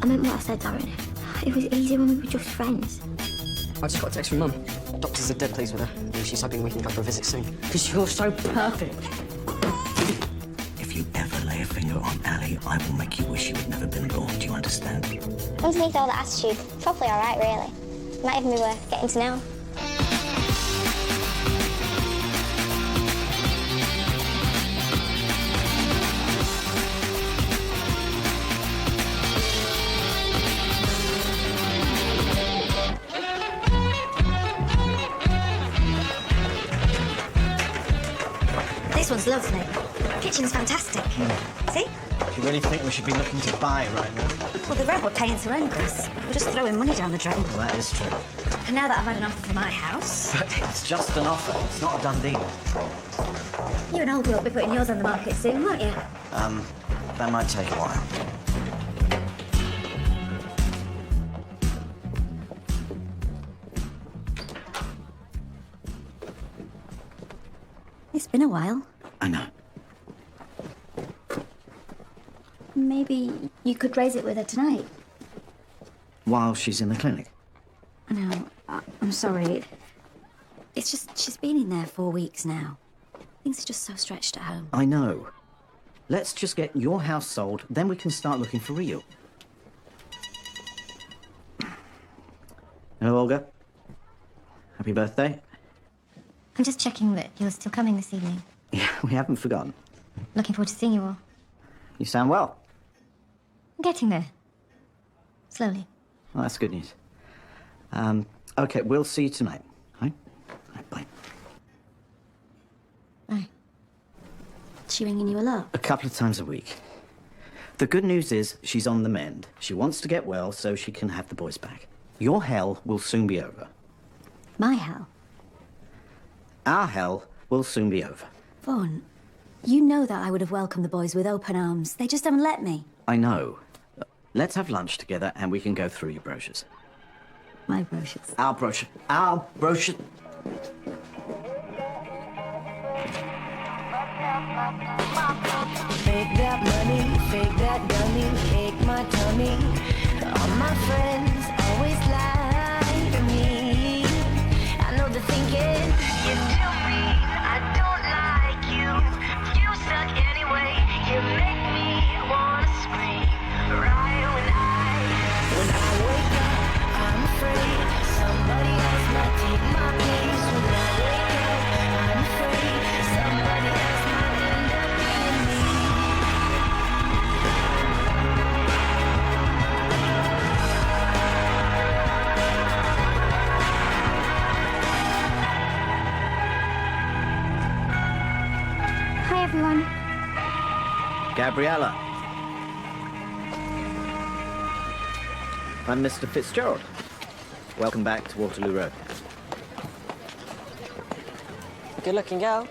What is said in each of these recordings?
I meant what I said, Darren. It was easier when we were just friends. I just got a text from Mum. Doctors are dead pleased with her. And she's hoping we can go for a visit soon. Because you're so perfect. If you ever lay a finger on Ali, I will make you wish you had never been born. Do you understand? Underneath all the attitude, probably all right, really. Might even be worth getting to know. This one's lovely. Kitchen's fantastic. See? Do you really think we should be looking to buy right now? Well, the rent we're paying horrendous. We're just throwing money down the drain. Well, that is true. And now that I've had an offer for my house... But it's just an offer. It's not a done deal. You and Olga will be putting yours on the market soon, won't you? That might take a while. It's been a while. I know. Maybe you could raise it with her tonight. While she's in the clinic. I know. I'm sorry. It's just she's been in there 4 weeks now. Things are just so stretched at home. I know. Let's just get your house sold, then we can start looking for Rio. Hello, Olga. Happy birthday. I'm just checking that you're still coming this evening. Yeah, we haven't forgotten. Looking forward to seeing you all. You sound well. I'm getting there. Slowly. Well, that's good news. Okay, we'll see you tonight. Right? Right, bye. Bye. Is she ringing you a lot? A couple of times a week. The good news is she's on the mend. She wants to get well so she can have the boys back. Your hell will soon be over. My hell? Our hell will soon be over. Vaughan, you know that I would have welcomed the boys with open arms. They just haven't let me. I know. Let's have lunch together and we can go through your brochures. My brochures. Our brochure. Our brochure. Fake that money, fake that dummy, fake my tummy. All my friends always lie to me. I know they're thinking, you do me, I don't like you. You suck anyway, you make me wanna scream. Right when I wake up, I'm afraid somebody else might take my place. When I wake up, I'm afraid somebody else might end up being me. Hi, everyone. Gabriella. I'm Mr. Fitzgerald. Welcome back to Waterloo Road. Good-looking girl.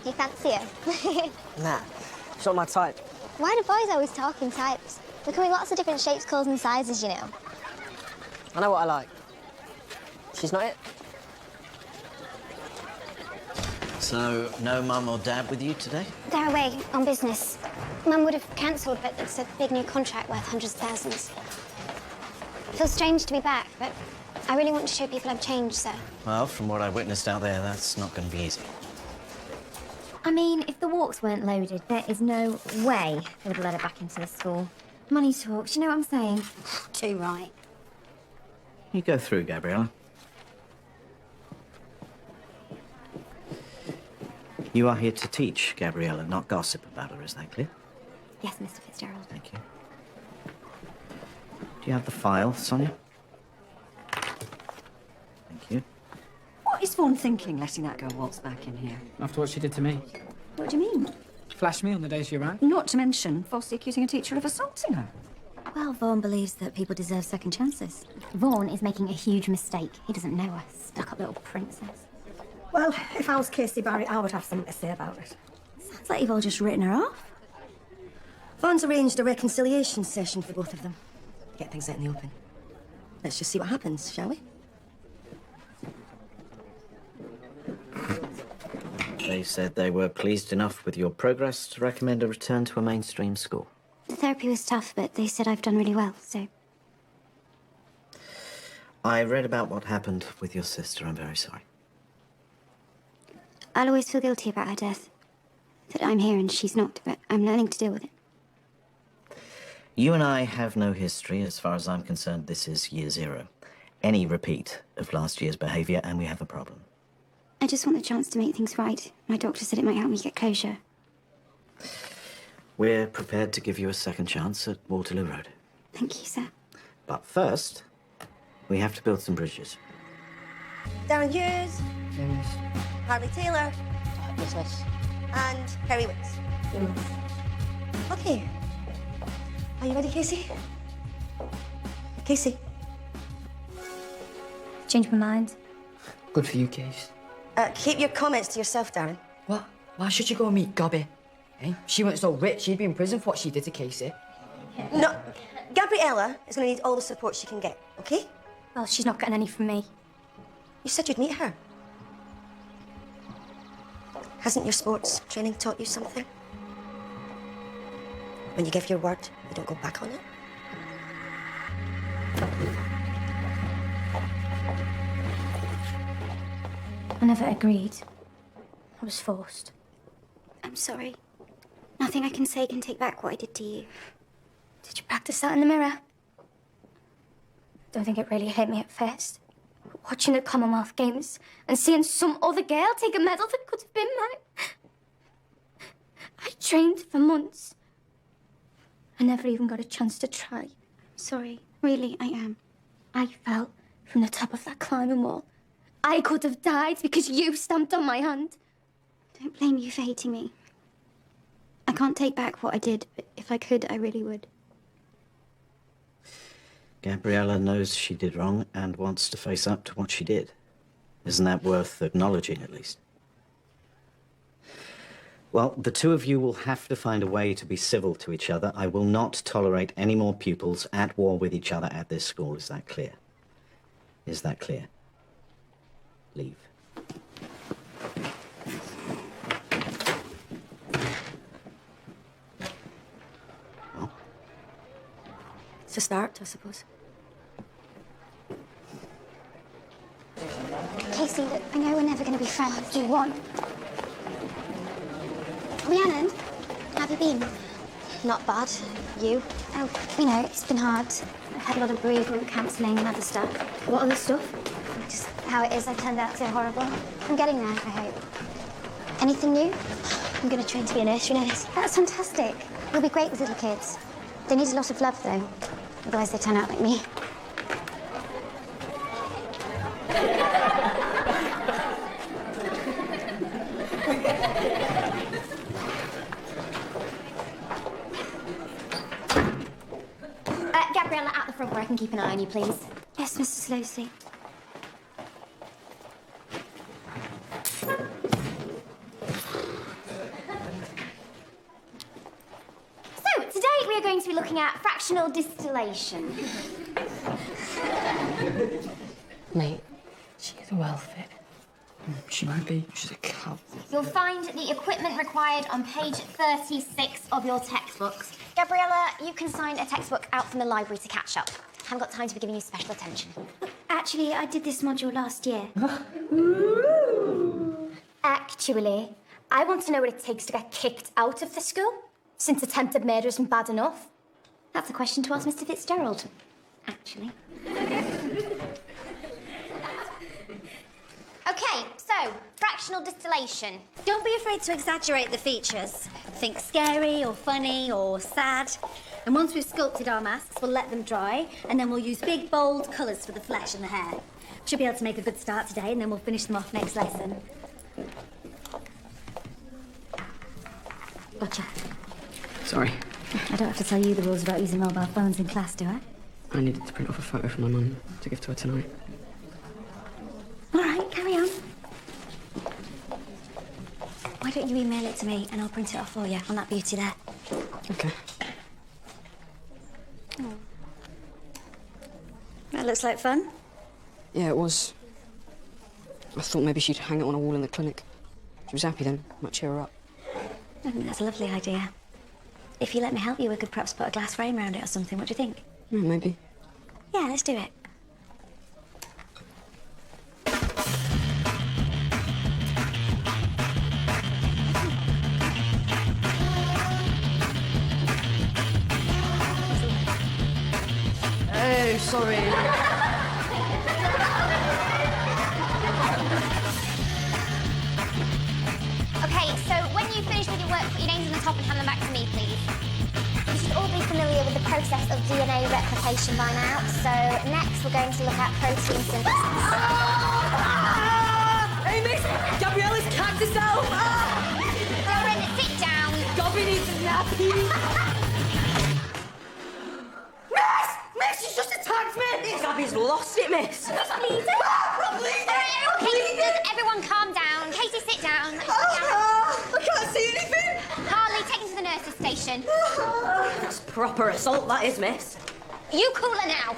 Do you fancy her? Nah, she's not my type. Why do boys always talk in types? There can be lots of different shapes, colours and sizes, you know. I know what I like. She's not it. So, no mum or dad with you today? They're away on business. Mum would have cancelled, but it's a big new contract worth hundreds of thousands. It feels strange to be back, but I really want to show people I've changed, so... Well, from what I witnessed out there, that's not going to be easy. I mean, if the walks weren't loaded, there is no way they would have let her back into the school. Money talks, you know what I'm saying? Too right. You go through, Gabriella. You are here to teach, Gabriella, not gossip about her, is that clear? Yes, Mr. Fitzgerald. Thank you. Do you have the file, Sonia? Thank you. What is Vaughan thinking, letting that girl waltz back in here? After what she did to me. What do you mean? Flashed me on the day she arrived. Not to mention falsely accusing a teacher of assaulting her. Well, Vaughan believes that people deserve second chances. Vaughan is making a huge mistake. He doesn't know us. Stuck-up little princess. Well, if I was Kirsty Barry, I would have something to say about it. Sounds like you've all just written her off. Vaughan's arranged a reconciliation session for both of them. Get things out in the open. Let's just see what happens, shall we? They said they were pleased enough with your progress to recommend a return to a mainstream school. The therapy was tough, but they said I've done really well, so I read about what happened with your sister. I'm very sorry. I'll always feel guilty about her death. That I'm here and she's not, but I'm learning to deal with it. You and I have no history. As far as I'm concerned, this is year zero. Any repeat of last year's behaviour, and we have a problem. I just want the chance to make things right. My doctor said it might help me get closure. We're prepared to give you a second chance at Waterloo Road. Thank you, sir. But first, we have to build some bridges. Darren Hughes, Yes. Harley Taylor, Yes. and Kerry Wicks. Okay. Are you ready, Casey? Casey? Changed my mind. Good for you, Case. Keep your comments to yourself, Darren. What? Why should you go and meet Gabby? Eh? She went so rich, she'd be in prison for what she did to Casey. No, Gabriella is going to need all the support she can get, okay? Well, she's not getting any from me. You said you'd meet her. Hasn't your sports training taught you something? When you give your word, you don't go back on it. I never agreed. I was forced. I'm sorry. Nothing I can say can take back what I did to you. Did you practice that in the mirror? Don't think it really hit me at first. But watching the Commonwealth Games and seeing some other girl take a medal that could have been mine. I trained for months. I never even got a chance to try. Sorry. Really, I am. I fell from the top of that climbing wall. I could have died because you stamped on my hand. Don't blame you for hating me. I can't take back what I did, but if I could, I really would. Gabriella knows she did wrong and wants to face up to what she did. Isn't that worth acknowledging, at least? Well, the two of you will have to find a way to be civil to each other. I will not tolerate any more pupils at war with each other at this school. Is that clear? Is that clear? Leave. Well, It's a start, I suppose. Casey, look, I know we're never going to be friends. What do you want? Rhiannon, how have you been? Not bad. You? Oh, you know, it's been hard. I've had a lot of bereavement counselling and other stuff. What other stuff? Just how it is, I turned out so horrible. I'm getting there, I hope. Anything new? I'm going to train to be a nursery nurse. That's fantastic. You'll be great with little kids. They need a lot of love, though. Otherwise, they turn out like me. Gabriella, out the front where I can keep an eye on you, please. Yes, Mrs. Losey. So, today we are going to be looking at fractional distillation. Mate, she is well fit. She might be. She's a cow. You'll find the equipment required on page 36 of your textbooks. Gabriella, you can sign a textbook out from the library to catch up. Haven't got time to be giving you special attention. Actually, I did this module last year. Actually, I want to know what it takes to get kicked out of the school, since attempted murder isn't bad enough. That's a question to ask Mr. Fitzgerald, actually. Okay, so, fractional distillation. Don't be afraid to exaggerate the features. Think scary or funny or sad. And once we've sculpted our masks, we'll let them dry, and then we'll use big, bold colours for the flesh and the hair. Should be able to make a good start today, and then we'll finish them off next lesson. Gotcha. Sorry. I don't have to tell you the rules about using mobile phones in class, do I? I needed to print off a photo from my mum to give to her tonight. All right, carry on. Why don't you email it to me, and I'll print it off for you on that beauty there. Okay. That looks like fun. Yeah, it was. I thought maybe she'd hang it on a wall in the clinic. She was happy then. Might cheer her up. I think that's a lovely idea. If you let me help you, we could perhaps put a glass frame around it or something. What do you think? Yeah, maybe. Yeah, let's do it. sorry. Okay, so when you finish with your work, put your names on the top and hand them back to me, please. You should all be familiar with the process of DNA replication by now. So next, we're going to look at protein synthesis. Hey, miss! Gabriella's capped herself! Lauren, sit down. Gobby needs a nappy! Miss! Miss, she's just attacked me! Gabby's lost it, miss! I'm bleeding. Okay, does everyone calm down? Katie, sit down. I can't see anything! Harley, take him to the nurse's station. That's proper assault, that is, miss. You cooler now.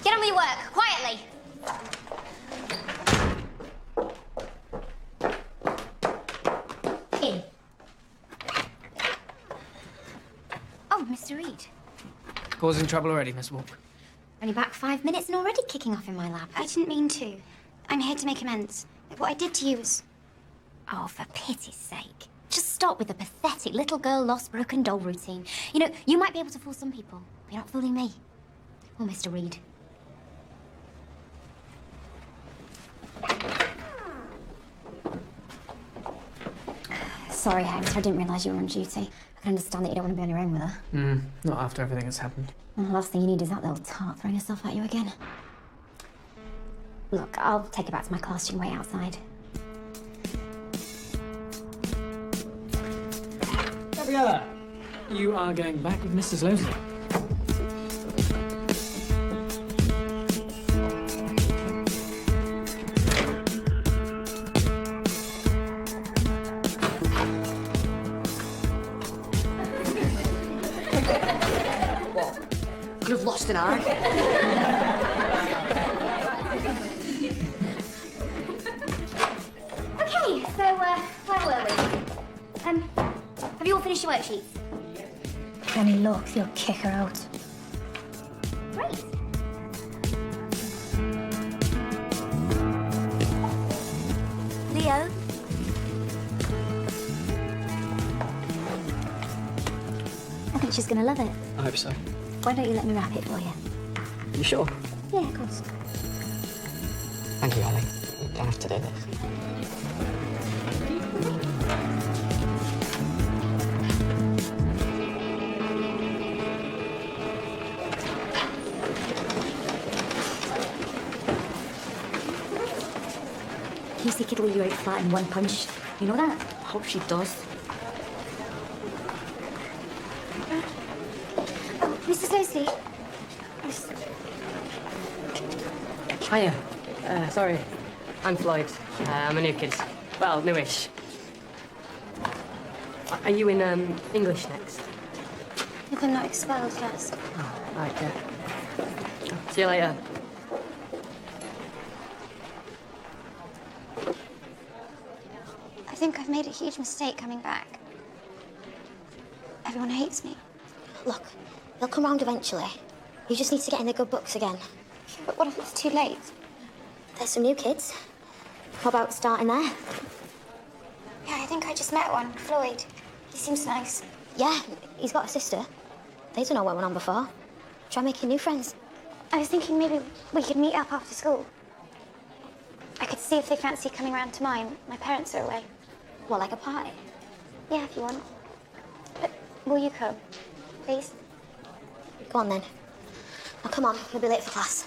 Get on with your work, quietly. In. Oh, Mr. Reed. Causing trouble already, Miss Walk. Only back 5 minutes and already kicking off in my lap. I didn't mean to. I'm here to make amends. What I did to you was... Oh, for pity's sake. Just stop with the pathetic little girl lost broken doll routine. You know, you might be able to fool some people, but you're not fooling me. Or Mr. Reed. Sorry, Hector, I didn't realise you were on duty. I can understand that you don't want to be on your own with her. Not after everything that's happened. And the last thing you need is that little tart throwing herself at you again. Look, I'll take her back to my class. You can wait outside. Gabriella, you are going back with Mrs. Losley. Could have lost an eye. Okay, so, where were we? Have you all finished your worksheets? Any luck, they'll kick her out. Great. Leo? I think she's gonna love it. I hope so. Why don't you let me wrap it for you? You sure? Yeah, of course. Thank you, Ali. You don't have to do this. You see Kid Will you ate flat in one punch. You know that? I hope she does. Oh, Mrs. Losley. Hiya. Sorry. I'm Floyd. I'm a new kid. Well, newish. Are you in, English next? If I'm not expelled first. Oh, right, yeah. See you later. I think I've made a huge mistake coming back. Everyone hates me. Look, they'll come round eventually. You just need to get in the good books again. But what if it's too late? There's some new kids. How about starting there? Yeah, I think I just met one, Floyd. He seems nice. Yeah, he's got a sister. They don't know what went on before. Try making new friends. I was thinking maybe we could meet up after school. I could see if they fancy coming round to mine. My parents are away. What, like a party? Yeah, if you want. But will you come, please? Go on then. Now come on, you'll be late for class.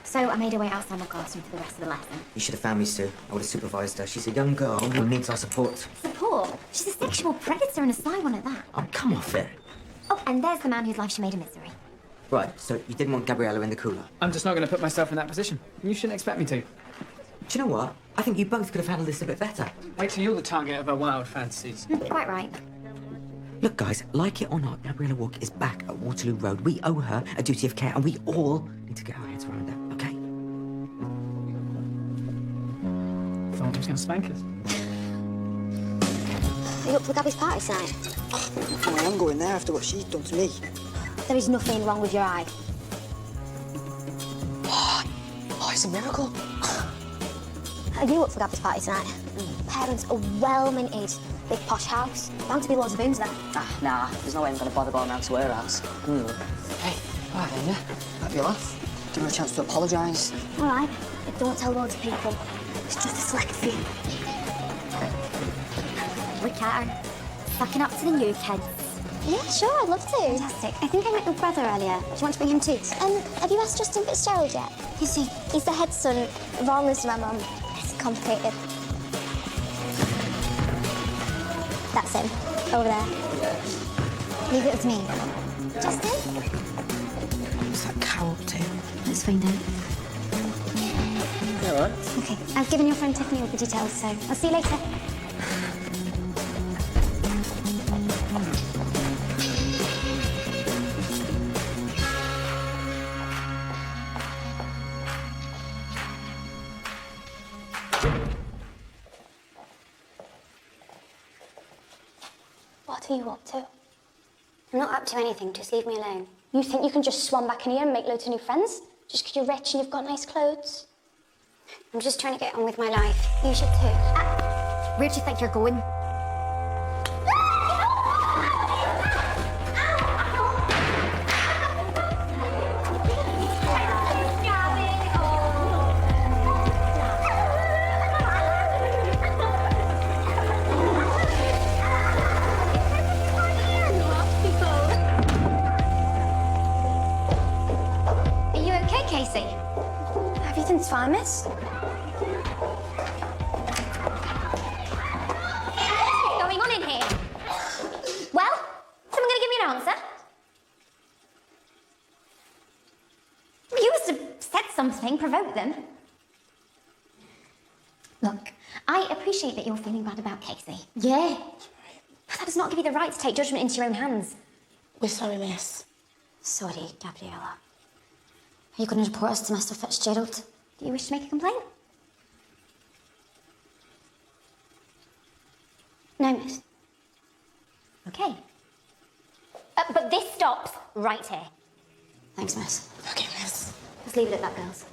So I made her wait outside my classroom for the rest of the lesson. You should have found me, Sue. I would have supervised her. She's a young girl who needs our support. Support? She's a sexual predator and a sly one at that. Oh, come off it. Oh, and there's the man whose life she made a misery. Right, so you didn't want Gabriella in the cooler. I'm just not going to put myself in that position. You shouldn't expect me to. Do you know what? I think you both could have handled this a bit better. Wait till you're the target of her wild fantasies. Quite right. Look, guys, like it or not, Gabriella Walk is back at Waterloo Road. We owe her a duty of care, and we all need to get our heads around her, okay? Thought I was going to spank us. Are you up for Gabby's party tonight? I am going there after what she's done to me. There is nothing wrong with your eye. Oh, it's a miracle. Are you up for Gabby's party tonight? Parents are well minted. big posh house. Bound to be loads of rooms there. Nah, there's no way I'm going to bother going round to her house. Hey, all right then, yeah. That'd be a laugh. Give her a chance to apologise. All right, but don't tell loads of people. It's just a select few. Look at her. Fucking up to the new kids. Yeah, sure, I'd love to. Fantastic. I think I met your brother earlier. Do you want to bring him too? Have you asked Justin Fitzgerald yet? Who's he? He's the head son of all lives to my mum. It's complicated. That's him, over there. Leave it with me. Justin? What's that cow up to? Let's find out. You all right? Okay, I've given your friend Tiffany all the details, so I'll see you later. What are you up to? I'm not up to anything, just leave me alone. You think you can just swan back in here and make loads of new friends? Just because you're rich and you've got nice clothes? I'm just trying to get on with my life. You should too. Where do you think you're going? Are you okay, Casey? Everything's fine, miss. What's going on in here? Well, someone gonna give me an answer? You must have said something, provoked them. Look, I appreciate that you're feeling bad about Casey. Yeah. But that does not give you the right to take judgment into your own hands. We're sorry, miss. Sorry, Gabriella. Are you going to report us to Mr. Fitzgerald? Do you wish to make a complaint? No, miss. Okay. But this stops right here. Thanks, miss. Okay, miss. Let's leave it at that, girls.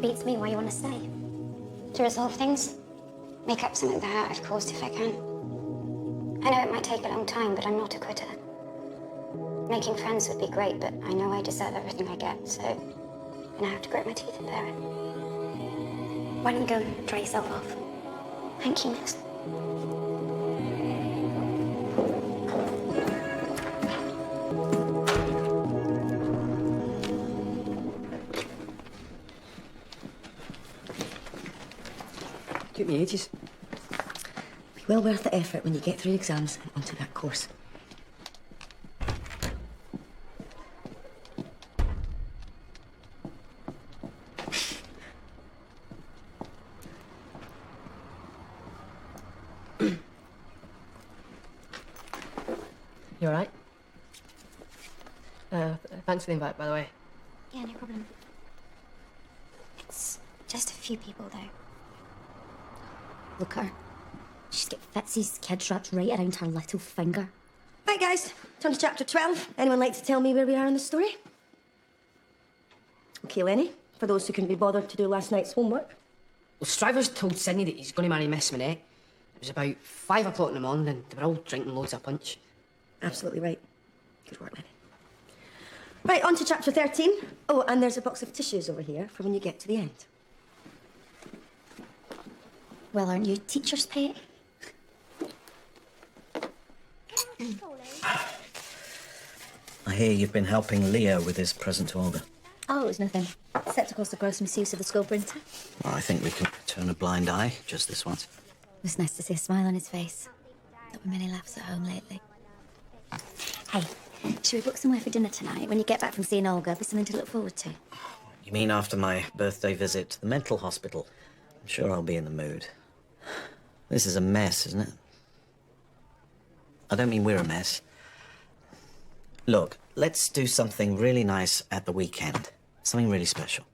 Beats me why you want to stay. To resolve things, make up some of the hurt I've caused if I can. I know it might take a long time, but I'm not a quitter. Making friends would be great, but I know I deserve everything I get, so I'm gonna have to grit my teeth and bear it. Why don't you go and dry yourself off? Thank you, miss. Took me ages. Be well worth the effort when you get through exams and onto that course. You all right? Thanks for the invite, by the way. Yeah, no problem. It's just a few people, though. Look at her. She's got Fitzy's kid wrapped right around her little finger. Right, guys, turn to chapter 12. Anyone like to tell me where we are in the story? Okay, Lenny, for those who couldn't be bothered to do last night's homework. Well, Stryver's told Sydney that he's going to marry Miss Minette. It was about 5 o'clock in the morning and they were all drinking loads of punch. Absolutely right. Good work, Lenny. Right, on to chapter 13. Oh, and there's a box of tissues over here for when you get to the end. Well, aren't you teacher's pet? I hear you've been helping Leo with his present to Olga. Oh, it was nothing. Except, of course, the gross misuse of the school printer. Well, I think we can turn a blind eye just this once. It was nice to see a smile on his face. Not been many laughs at home lately. Hey, should we book somewhere for dinner tonight? When you get back from seeing Olga, be something to look forward to. You mean after my birthday visit to the mental hospital? I'm sure I'll be in the mood. This is a mess, isn't it? I don't mean we're a mess. Look, let's do something really nice at the weekend. Something really special.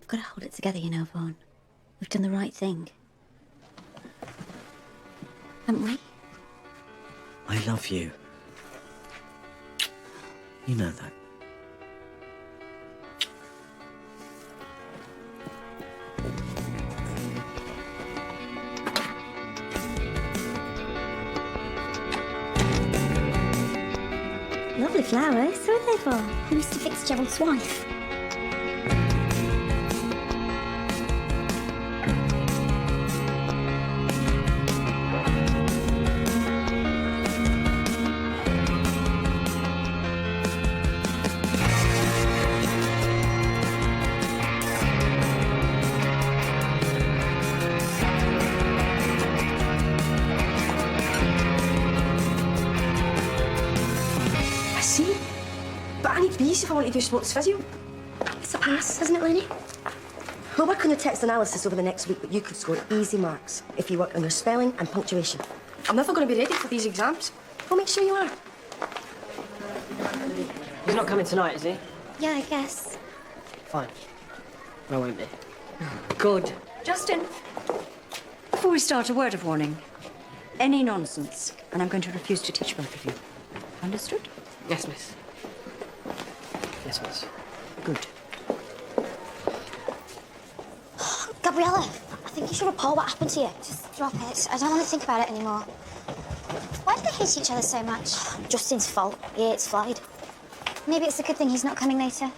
We've got to hold it together, you know, Vaughn. We've done the right thing. Haven't we? I love you. You know that. Lovely flowers. Who are they for? Mr. Fitzgerald's wife. See? But I need bees if I want to do sports physio. It's a pass, isn't it, Lenny? We'll work on the text analysis over the next week, but you could score easy marks if you work on your spelling and punctuation. I'm never going to be ready for these exams. We'll make sure you are. He's not coming tonight, is he? Yeah, I guess. Fine. I won't be. Good. Justin, before we start, a word of warning. Any nonsense, and I'm going to refuse to teach both of you. Understood? Yes, miss. Yes, miss. Good. Gabriella, I think you should report what happened to you. Just drop it. I don't want to think about it anymore. Why do they hate each other so much? Justin's fault. He hates Floyd. Maybe it's a good thing he's not coming later.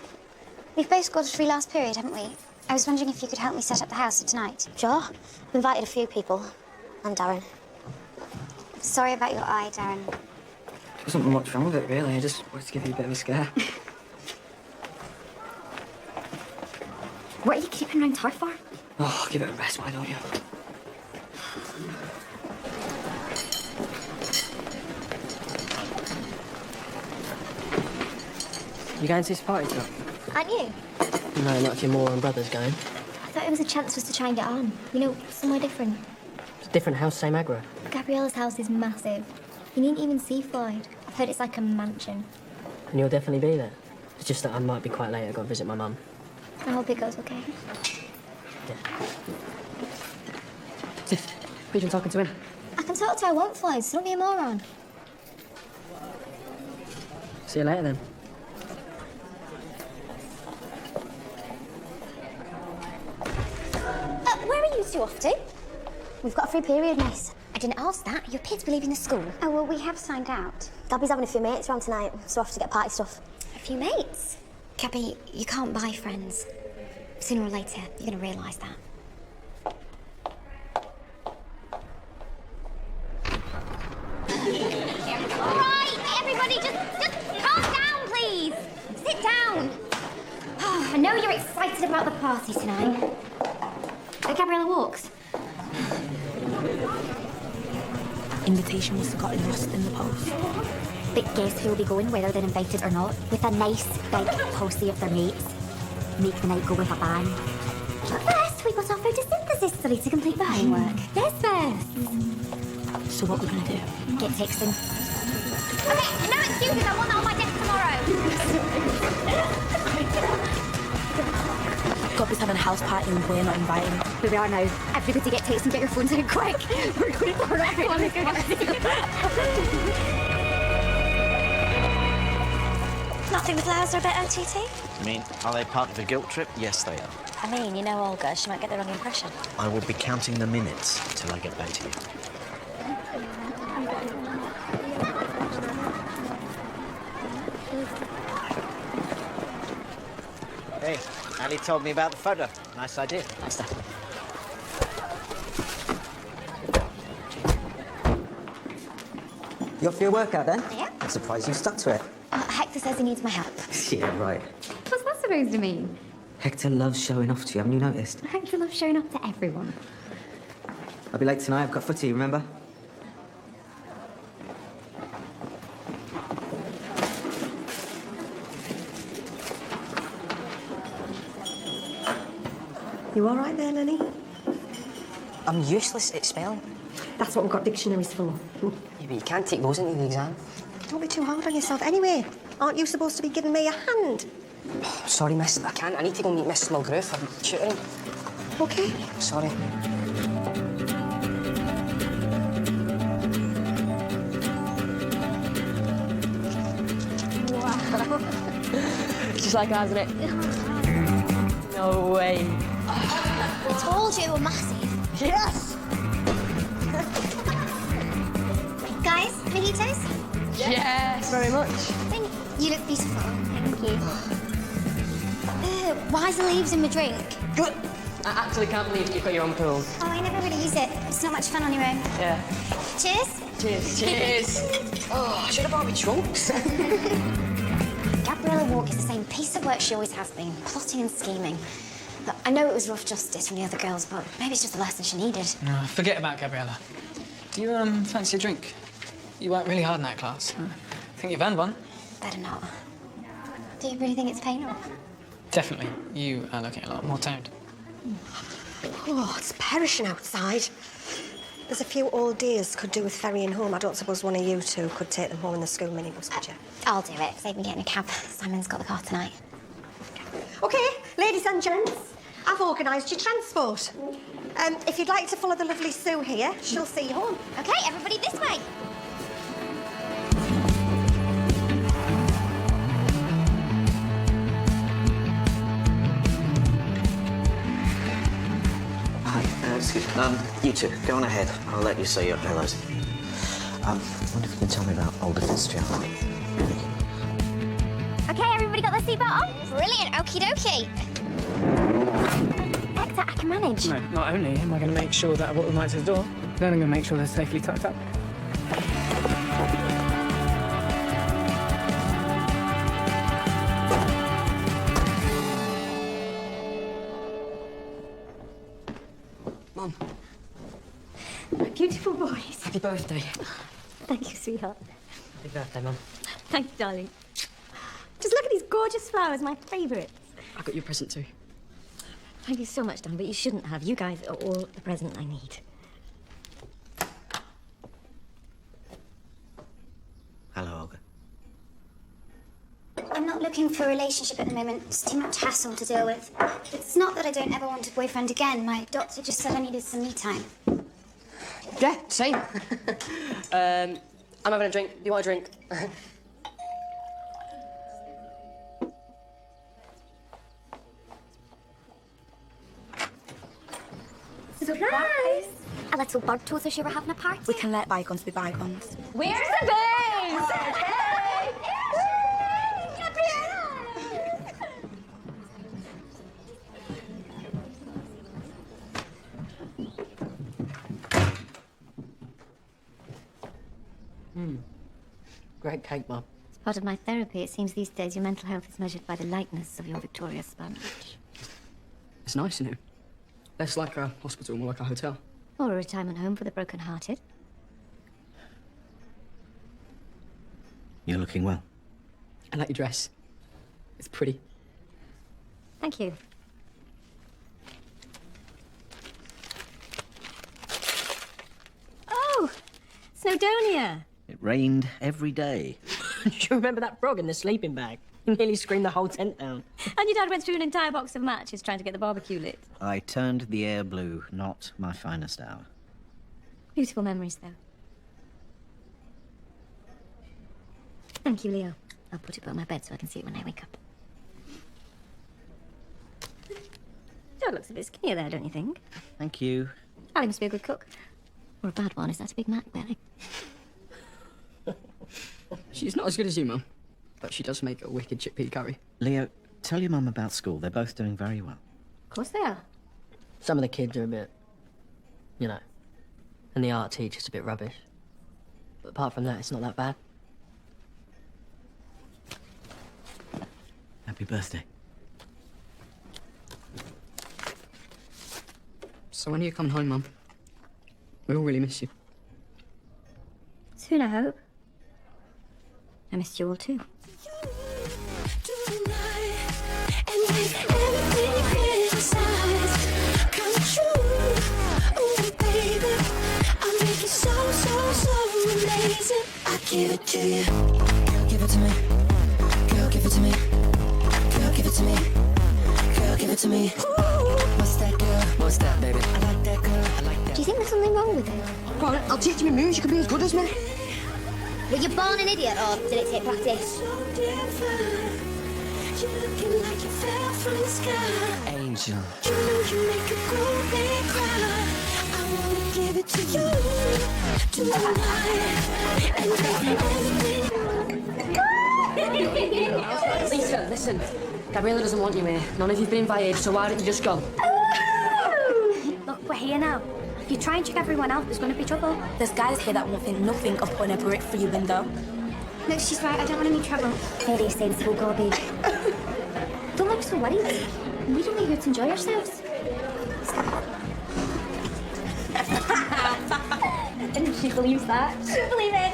We've both scored a free last period, haven't we? I was wondering if you could help me set up the house for tonight. Sure. I've invited a few people. And Darren. Sorry about your eye, Darren. There wasn't much wrong with it, really. I just wanted to give you a bit of a scare. What are you keeping around her for? Oh, give it a rest, why don't you? You going to this party tonight? Aren't you? No, not if your mother and brother's going. I thought it was a chance for us to try and get on. You know, somewhere different. It's a different house, same aggro. Gabriella's house is massive. You needn't even see Floyd. I've heard it's like a mansion. And you'll definitely be there. It's just that I might be quite late. I've got to visit my mum. I hope it goes okay. Tiff, who've been talking to him? I can talk to her, I won't, Floyd, so don't be a moron. See you later, then. Where are you two off to? We've got a free period, miss. I didn't ask that. Your kids believe in the school. Oh, well, we have signed out. Gabby's having a few mates around tonight, so off to get party stuff. A few mates? Gabby, you can't buy friends. Sooner or later, you're going to realise that. All right, everybody, just calm down, please. Sit down. Oh, I know you're excited about the party tonight. Gabriella walks. Invitation was gotten lost in the post. But guess who'll be going, whether they're invited or not? With a nice, big posse of their mates. Make the night go with a bang. But first, we got our photosynthesis study to complete the homework. Yes, first. So what we're gonna do? Get texting. Okay, no excuses. I want that on my desk tomorrow. Gobby's having a house party and we're not invited. Here we are now. Everybody get texting, get your phones out quick. We're going to turn off on Nothing the flowers are a bit OTT? I mean, are they part of the guilt trip? Yes, they are. I mean, you know Olga, she might get the wrong impression. I will be counting the minutes till I get back to you. Hey, Ali told me about the photo. Nice idea. Thanks, Dad. You off for your workout then? Yeah. I'm surprised you stuck to it. Hector says he needs my help. Yeah, right. What's that supposed to mean? Hector loves showing off to you, haven't you noticed? Hector loves showing up to everyone. I'll be late tonight, I've got footy, remember? You all right there, Lenny? I'm useless at spelling. That's what we've got dictionaries for. Yeah, but you can't take those into the exam. Don't be too hard on yourself. Anyway, aren't you supposed to be giving me a hand? Sorry, miss. I can't. I need to go meet Miss Mulgrew. I'm tutoring. Okay. Sorry. Wow. It's just like ours, isn't it? No way. I told you they were massive. Yes! Guys, mojitos? Yes! Very much. Thank You look beautiful. Thank you. Why is the leaves in my drink? Good. I actually can't believe you've got your own pool. Oh, I never really use it. It's not much fun on your own. Yeah. Cheers. Cheers. Cheers. Oh, I should have bought me trunks. Gabriella Walk is the same piece of work she always has been, plotting and scheming. Look, I know it was rough justice from the other girls, but maybe it's just the lesson she needed. No, forget about Gabriella. Do you, fancy a drink? You worked really hard in that class. I think you've earned one. Better not. Do you really think it's paying off? Definitely. You are looking a lot more toned. Oh, it's perishing outside. There's a few old dears could do with ferrying home. I don't suppose one of you two could take them home in the school minibus, would you? I'll do it. Save me getting a cab. Simon's got the car tonight. OK, ladies and gents, I've organised your transport. If you'd like to follow the lovely Sue here, she'll see you home. OK, everybody this way. Excuse me. You two, go on ahead. I'll let you say your hellos. I wonder if you can tell me about older Fitzgerald. OK, everybody got their seatbelt on? Brilliant. Okie dokie. Hector, I can manage. No, not only am I going to make sure that I walk them right to the door, then I'm going to make sure they're safely tucked up. Mum. My beautiful boys. Happy birthday. Thank you, sweetheart. Happy birthday, Mum. Thank you, darling. Just look at these gorgeous flowers, my favourites. I got you a present too. Thank you so much, darling, but you shouldn't have. You guys are all the present I need. Hello, Olga. I'm not looking for a relationship at the moment. It's too much hassle to deal with. It's not that I don't ever want a boyfriend again. My doctor just said I needed some me time. Yeah, same. I'm having a drink. Do you want a drink? Surprise! A little bird told us you were having a party. We can let bygones be bygones. Where's the base? Great cake, Mum. As part of my therapy, it seems these days your mental health is measured by the lightness of your Victoria sponge. It's nice, isn't it? Less like a hospital, more like a hotel. Or a retirement home for the broken-hearted. You're looking well. I like your dress. It's pretty. Thank you. Oh, Snowdonia. It rained every day. Do you remember that frog in the sleeping bag? He nearly screamed the whole tent down. And your dad went through an entire box of matches trying to get the barbecue lit. I turned the air blue, not my finest hour. Beautiful memories, though. Thank you, Leo. I'll put it by my bed so I can see it when I wake up. Dad looks a bit skinnier there, don't you think? Thank you. Charlie must be a good cook. Or a bad one. Is that a Big Mac belly? She's not as good as you, Mum. But she does make a wicked chickpea curry. Leo, tell your mum about school. They're both doing very well. Of course they are. Some of the kids are a bit, you know, and the art teacher's a bit rubbish. But apart from that, it's not that bad. Happy birthday. So when are you coming home, Mum? We all really miss you. Soon, I hope. I missed you all too. Give it to you. Girl, give it to me. Girl, give it to me. Girl, give it to me. Girl, give it to me. What's that, girl? What's that, baby? I like that, girl. I like that. Do you think there's something wrong with it? Go on, I'll teach you my moves. You can be as good as me. Were you born an idiot, or did it take practice? You're looking like you fell from the sky. Angel. You know you make a grown man cry. I wanna give it to you tonight. And everything. Lisa, listen. Gabriella doesn't want you here. None of you've been invited, so why don't you just go? Look, we're here now. If you try and check everyone out, there's going to be trouble. There's guys here that won't think nothing of putting a brick through your window. No, she's right. I don't want any trouble. Very sensible, Gobby. Don't look so worried. We're only here to enjoy ourselves. And she believes that. She'll believe it.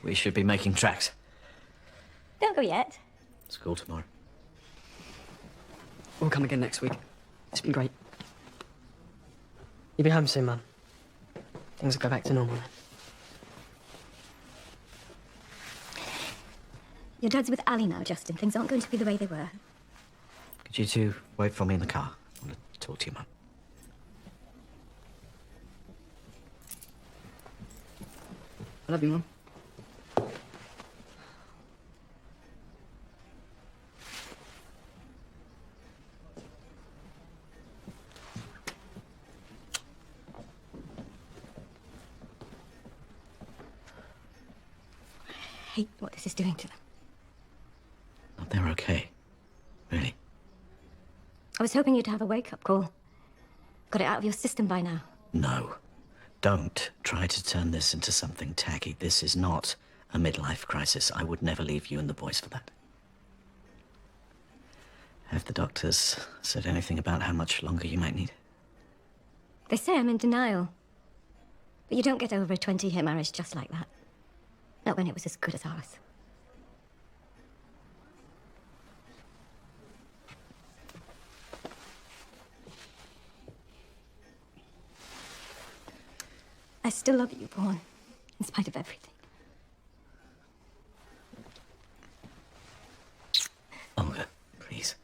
We should be making tracks. Don't go yet. School tomorrow. We'll come again next week. It's been great. You'll be home soon, man. Things will go back to normal then. Your dad's with Ali now, Justin. Things aren't going to be the way they were. Could you two wait for me in the car? I want to talk to your mum. I love you, Mum. I hate what this is doing to them. No, they're okay. Really. I was hoping you'd have a wake-up call. Got it out of your system by now. No. Don't try to turn this into something tacky. This is not a midlife crisis. I would never leave you and the boys for that. Have the doctors said anything about how much longer you might need? They say I'm in denial. But you don't get over a 20-year marriage just like that. Not when it was as good as ours. I still love you, Vaughan, in spite of everything. Olga, please.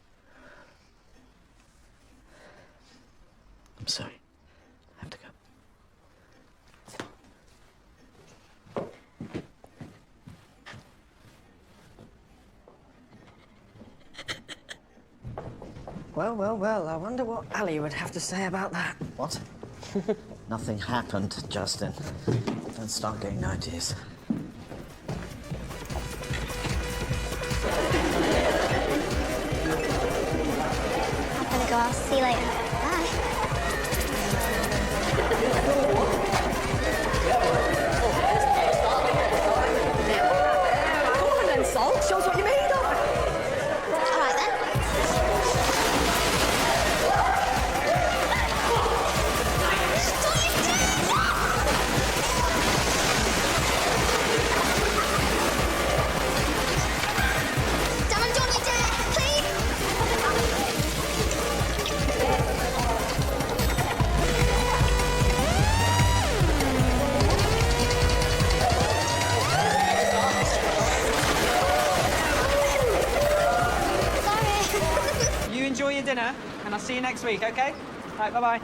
I'm sorry. I have to go. Well, well, well, I wonder what Ali would have to say about that. What? Nothing happened, Justin. Don't start getting no ideas. I'm gonna go. I'll see you later. Bye. Corn and salt shows what you're made of. All right then. Darren, don't you dare! Please! Sorry. You enjoy your dinner, and I'll see you next week, okay? All right, bye-bye.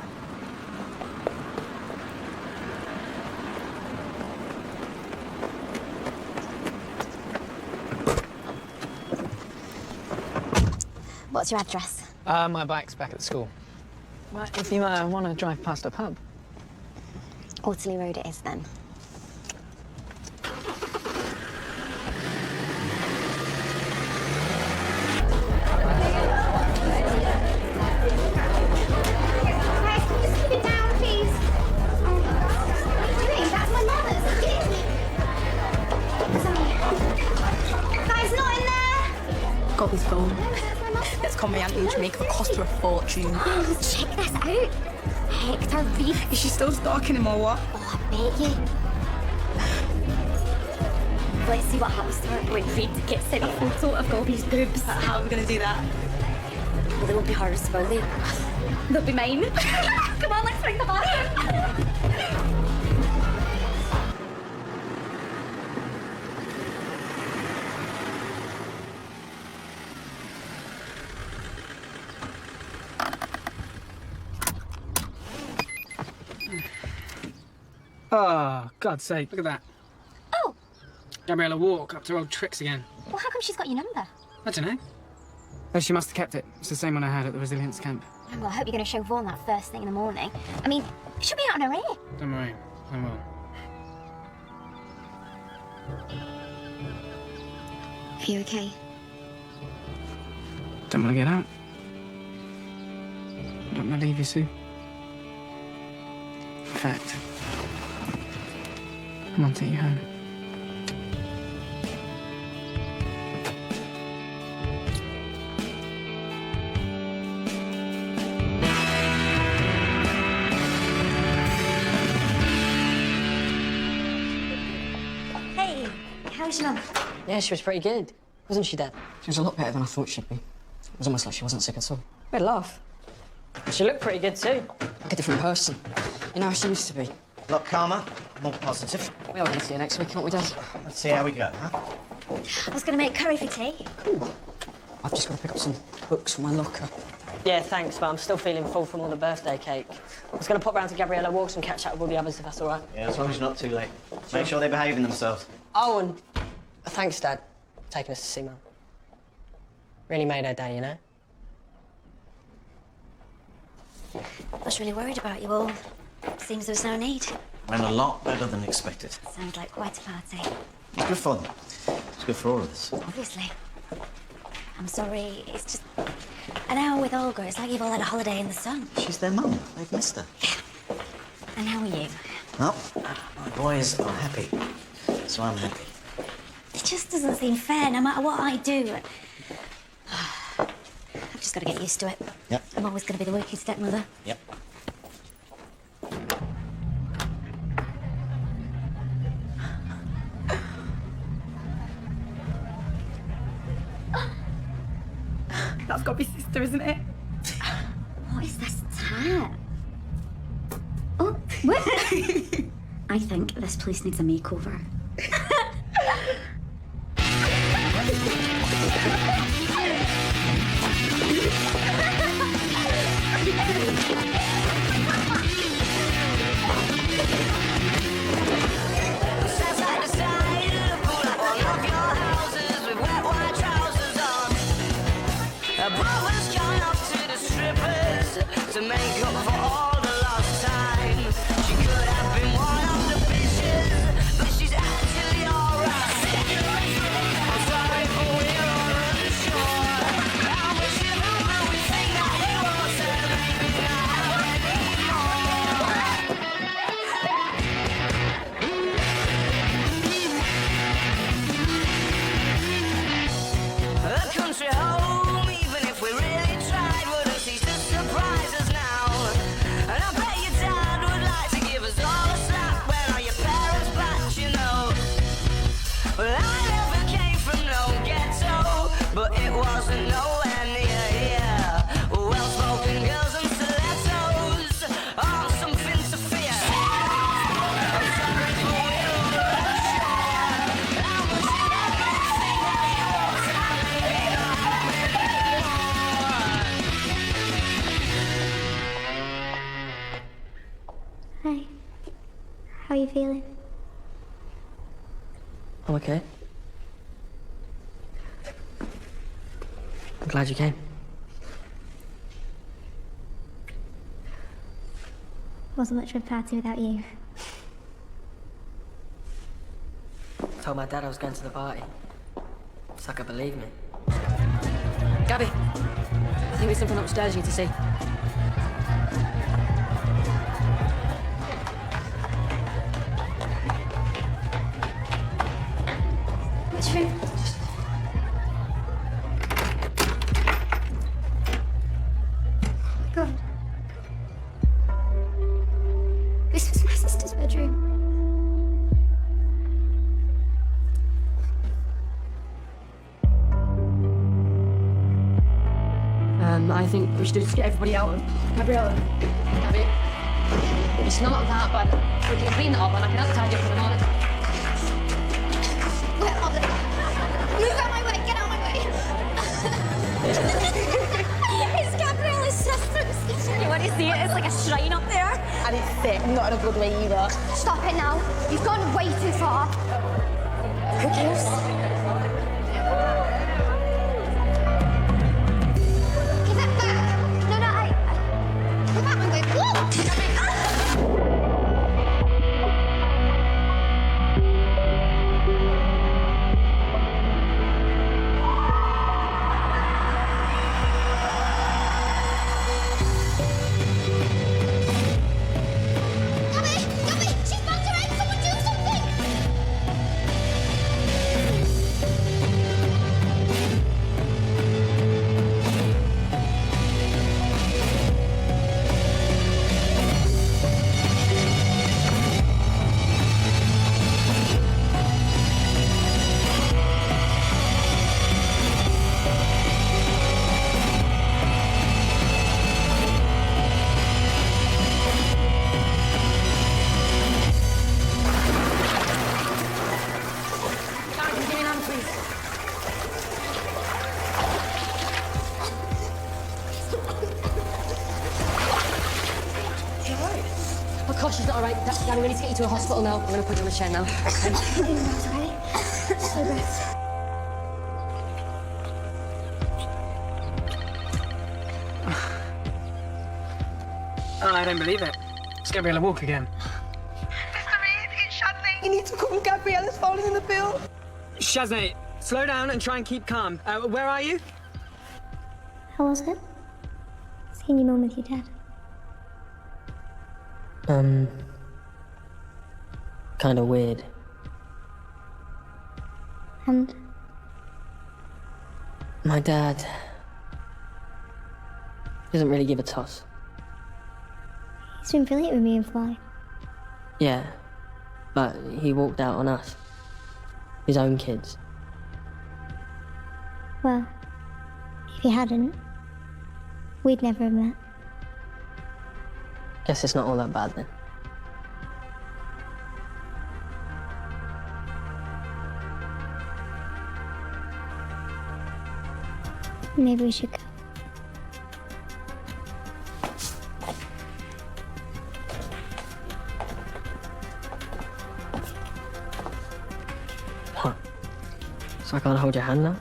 What's your address? My bike's back at the school. Well, if you want to drive past a pub. Waterloo Road it is then. Guys, can you just keep it down, please? What are you doing? That's my mother's. Sorry. Guys, not in there! Gobby's phone. That's my mum. Let's call my Aunt Age make her cost her a fortune. Check this out. Hector Reef. Is she still stalking him or what? Oh, I bet you. Let's see what happens to her when Reed gets sent a photo of Gobby's boobs. How are we going to do that? Well, they won't be hers, will they? They'll be mine. Come on, let's ring the bathroom. Oh, God's sake, look at that. Oh, Gabriella walk up to her old tricks again. well, how come she's got your number? I don't know. Oh, she must have kept it. It's the same one I had at the resilience camp. Well, I hope you're going to show Vaughan that first thing in the morning. I mean, she'll be out on her ear. Don't worry, I will. Are you okay? Don't want to get out. Don't want to leave you, Sue. In fact, I want to take you home. Hey, how was your mum? Yeah, she was pretty good. Wasn't she, Dad? She was a lot better than I thought she'd be. It was almost like she wasn't sick at all. We had a laugh. She looked pretty good, too. Like a different person. You know how she used to be. A lot calmer, more positive. We are going to see her next week, aren't we, Dad? Let's see how we go, huh? I was going to make curry for tea. I've just got to pick up some books from my locker. Yeah, thanks, but I'm still feeling full from all the birthday cake. I was going to pop round to Gabriella Walks and catch up with all the others, if that's all right. Yeah, as long as you're not too late. Make sure they're behaving themselves. Oh, and thanks, Dad, for taking us to see Mum. Really made her day, you know? I was really worried about you all. Seems there was no need. Went a lot better than expected. Sounds like quite a party. It's good for them. It's good for all of us. Obviously. I'm sorry, it's just an hour with Olga. It's like you've all had a holiday in the sun. She's their mum. They've missed her. And how are you? Well, my boys are happy, so I'm happy. It just doesn't seem fair, no matter what I do. I've just got to get used to it. Yep. I'm always going to be the working stepmother. Yep. That's got to be sister, isn't it? What is this tat? Oh, what? I think this place needs a makeover. To make up for all the lost time. She could have been one of the bitches, but she's actually alright. I'm sorry, but we're all unsure how much you know, but we think that you won't say maybe not anymore. A country home, even if we really tried, wouldn't cease to surprise us. And I bet your dad would like to give us all a slap when are your parents back, you know. Well, I never came from no ghetto, but it wasn't nowhere near here. Well-spoken girls and stilettos are something to fear. I'm sorry, but we're all unsure how much you ever think that you won't tell me anymore. Hi. How are you feeling? I'm okay. I'm glad you came. Wasn't much of a party without you. Told my dad I was going to the party. Sucker believed me. Gabby, I think there's something upstairs you need to see. Which room? God. This was my sister's bedroom. I think we should just get everybody out. Gabriella. Gabby. It's not that bad. We can clean it up and I can have it tidy up in the morning. Where are they? Move out my way! Get out my way! It's Gabriella's sisters. You want to see it? It's like a shrine up there. And it's thick, not in a good way either. Stop it now. You've gone way too far. Who cares? Give it back. No, Move out my way. Whoa! Oh, God, she's not all right. Danny, we need to get you to a hospital now. I'm going to put you on a chair now. Slow breath. Oh, I don't believe it. It's Gabriella Walk again. You need to come. Gabriella's falling in the pool. Shaznay, slow down and try and keep calm. Where are you? How was it? Seeing your mum with your dad. Kind of weird. And My dad doesn't really give a toss. he's been brilliant with me and Fly. Yeah, but he walked out on us. His own kids. Well, if he hadn't, we'd never have met. Guess it's not all that bad then. Maybe we should go. What? So I can't hold your hand now?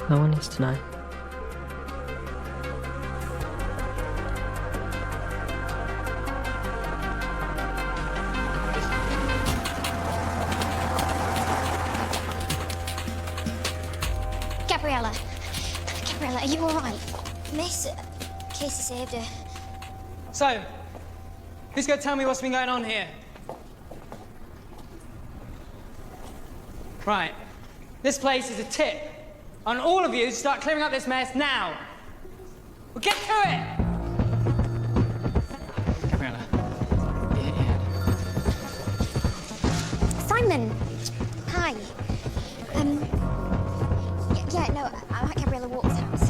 No one needs to know. Gabriella. Gabriella, are you all right? Miss, Casey saved her. So, who's going to tell me what's been going on here? Right. This place is a tip on all of you to start clearing up this mess now. Well, get to it! Gabriella. Simon! Hi. Yeah, no, I'm at Gabriella Walker's house.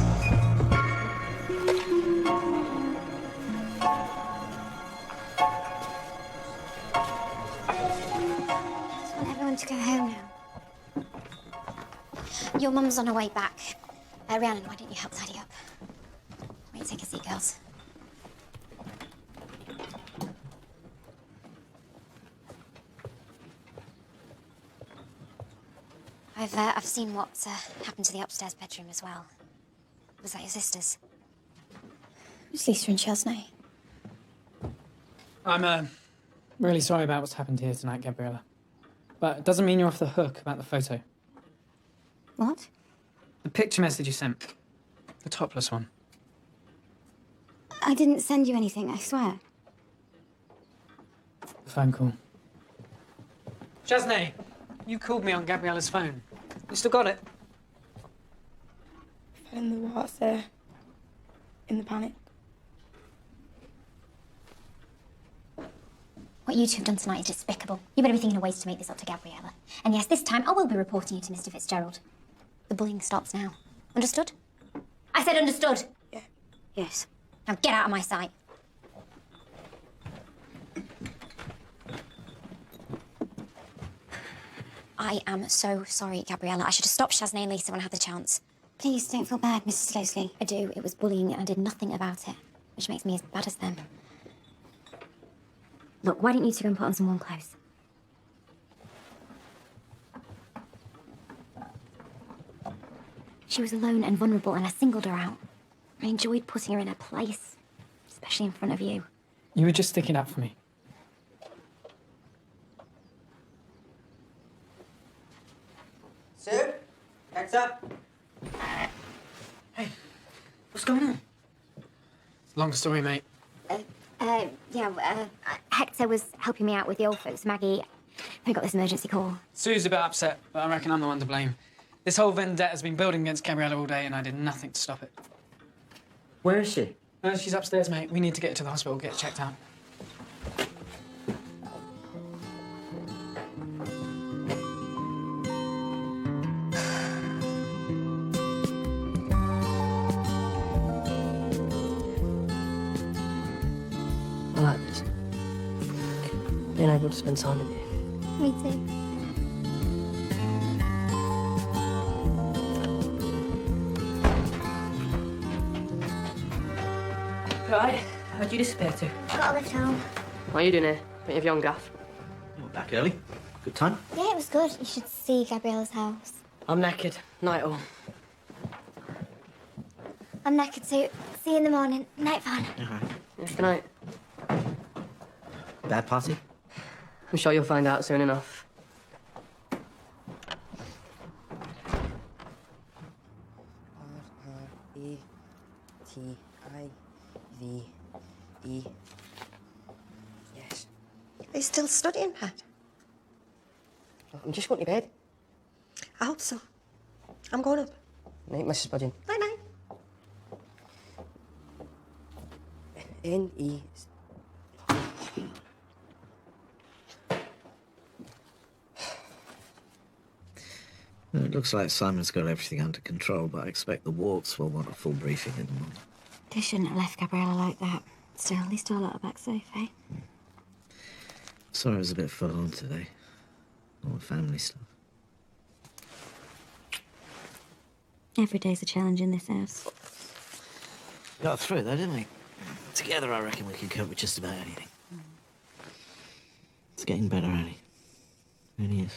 I just want everyone to go home now. Your mum's on her way back. Rhiannon, why don't you help tidy up? Wait, take a seat, girls. I've seen what happened to the upstairs bedroom as well. Was that your sister's? It's Lisa and Shaznay. I'm really sorry about what's happened here tonight, Gabriella. But it doesn't mean you're off the hook about the photo. What? The picture message you sent. The topless one. I didn't send you anything, I swear. The phone call. Shaznay, you called me on Gabriella's phone. You still got it? Fell in the water in the panic. What you two have done tonight is despicable. You better be thinking of ways to make this up to Gabriella. And yes, this time I will be reporting you to Mr. Fitzgerald. The bullying stops now. Understood? I said understood. Yeah. Yes. Now get out of my sight. I am so sorry, Gabriella. I should have stopped Shaznay and Lisa when I had the chance. Please don't feel bad, Mrs. Leslie. I do. It was bullying and I did nothing about it, which makes me as bad as them. Look, why don't you two go and put on some warm clothes? She was alone and vulnerable and I singled her out. I enjoyed putting her in her place, especially in front of you. You were just sticking up for me. Sir, heads up. Hey, what's going on? Long story, mate. Hector was helping me out with the old folks. Maggie, I got this emergency call. Sue's a bit upset, but I reckon I'm the one to blame. This whole vendetta has been building against Gabriella all day, and I did nothing to stop it. Where is she? She's upstairs, mate. We need to get her to the hospital, get her checked out. I like this. Being able to spend time with you. Me too. Right, where'd you disappear to? Got a lift home. What are you doing here? Bit of young gaff. You're back early. Good time. Yeah, it was good. You should see Gabriella's house. I'm knackered. Night all. I'm knackered too. See you in the morning. Night fun. All right. Yes, good night. Bad party? I'm sure you'll find out soon enough. R-E-T-I-V-E. Yes. Are you still studying, Pat? I'm just going to bed. I hope so. I'm going up. Night, Mrs. Budgeon. Night-night. N-E... Well, it looks like Simon's got everything under control, but I expect the wards will want a full briefing in the morning. They shouldn't have left Gabriella like that. Still, at least all at her back safe, eh? Sorry I was a bit full on today. All the family stuff. Every day's a challenge in this house. Got through though, didn't we? Together, I reckon we can cope with just about anything. It's getting better, Annie. It really is.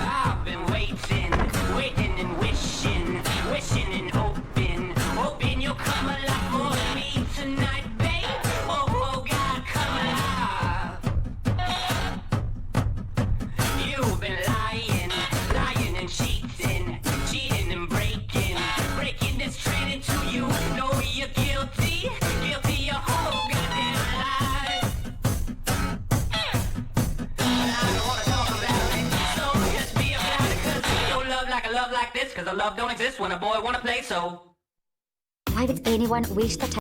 I've been waiting, waiting and wishing, wishing and hoping, hoping you'll come alive for me tonight, babe. Oh, oh, God, come alive. You've been lying, lying and cheating, cheating and breaking, breaking this train into you. Know you're guilty, guilty your whole goddamn life. But I don't wanna talk about it, so just be about it, 'cause your love like a love like this, 'cause a love don't exist when a boy wanna play, so. Why would anyone waste their time